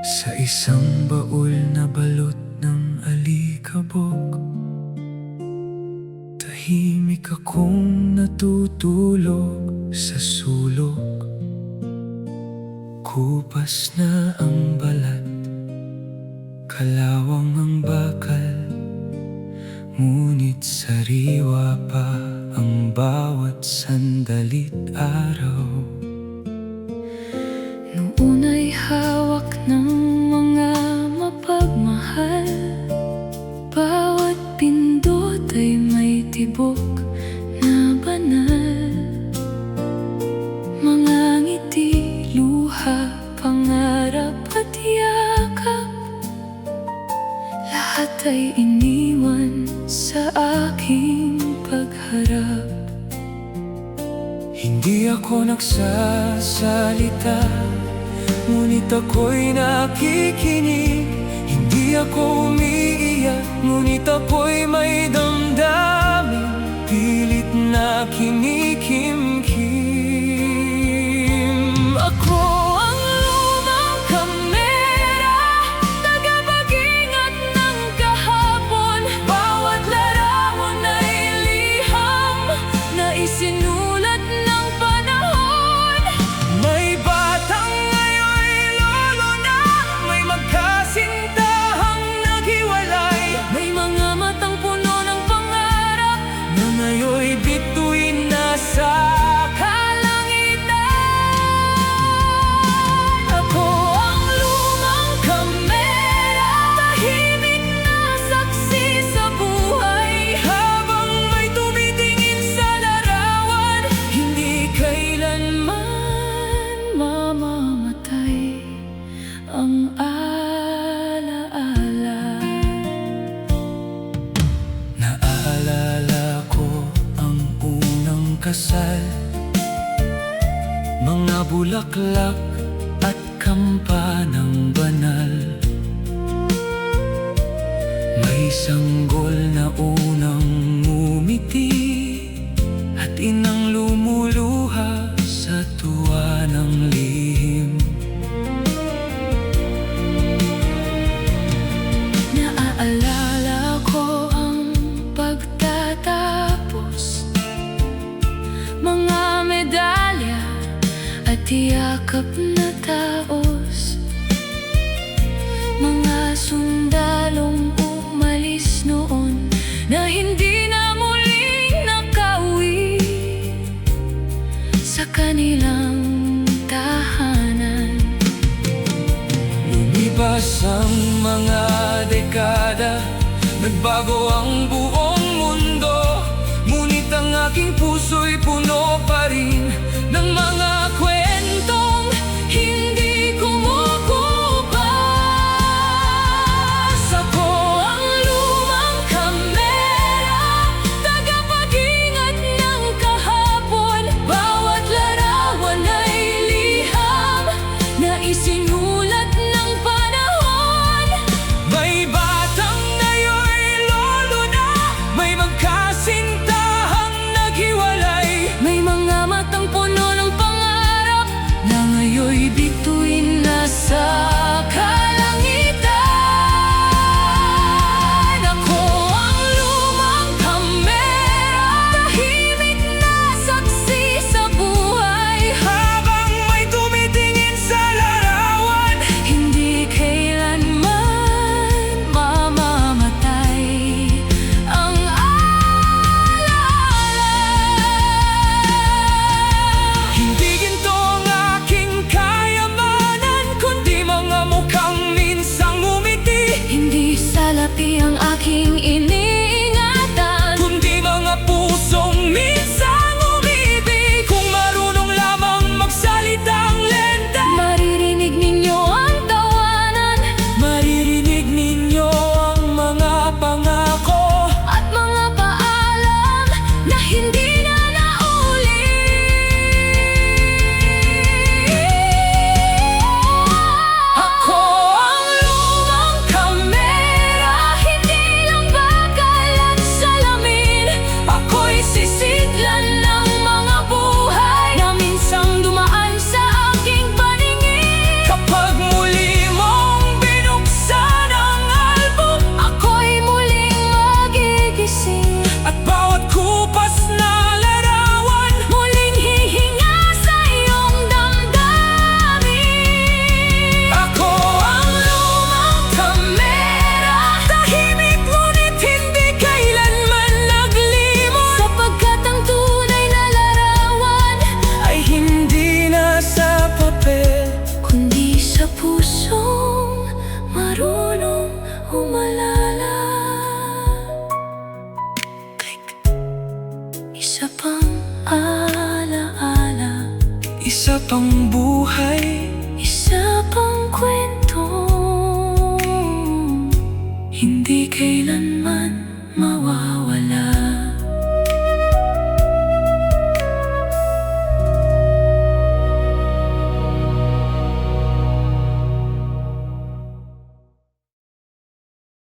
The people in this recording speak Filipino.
Sa isang baul na balot ng alikabok, tahimik akong natutulog sa sulok. Kupas na ang balat, kalawang ang bakal, ngunit sariwa pa ang bawat sandali't araw. Noon ay hawak ng mga mapagmahal, bawat pindot ay may tibok na banal. Mga ngiti, luha, pangarap at yakap, lahat ay iniwan sa aking pagharap. Hindi ako nagsasalita, ngunit ako'y nakikinig. Hindi ako umiiyak, ngunit ako'y may damdamin, pilit na kinikimkim. Ako ang lumang kamera, tagapag-ingat ng kahapon. Bawat larawan ay liham na isinulat ng panahon. May batang ngayon lolo na, may magkasintahang naghiwalay. May mga matang puno ng pangarap na ngayon'y bituin na sa kalangitan. Ako ang lumang kamera, tahimik na saksi sa buhay. Habang may tumitingin sa larawan, hindi kailanman mamamatay ang alaala. Naaalala ko ang unang kasal, mga bulaklak at kampanang banal. May sanggol na unang ngumiti at inang lumuluha sa tuwa ng lihim. Naaalala ko ang pagtatapos, mga medalya at yakap na taos. Mga sundalong umalis noon na hindi na muling nakauwi sa kanilang tahanan. Lumipas ang mga dekada, nagbago ang buong mundo, ngunit ang aking puso'y puno pa rin ng mga kwentong hindi kumukupas. Ako ang lumang kamera, tagapag-ingat ng kahapon. Bawat larawan ay liham na isinulat ng panahon. May batang ngayon'y lolo na, may magkasintahang naghiwalay. May mga matang puno ng pangarap na ngayon'y bituin na sa kalangitan. Ako ang lumang kamera, tahimik na saksi sa buhay. Habang may tumitingin sa larawan, pang buhay, isa pang kwento, hindi kailanman mawawala.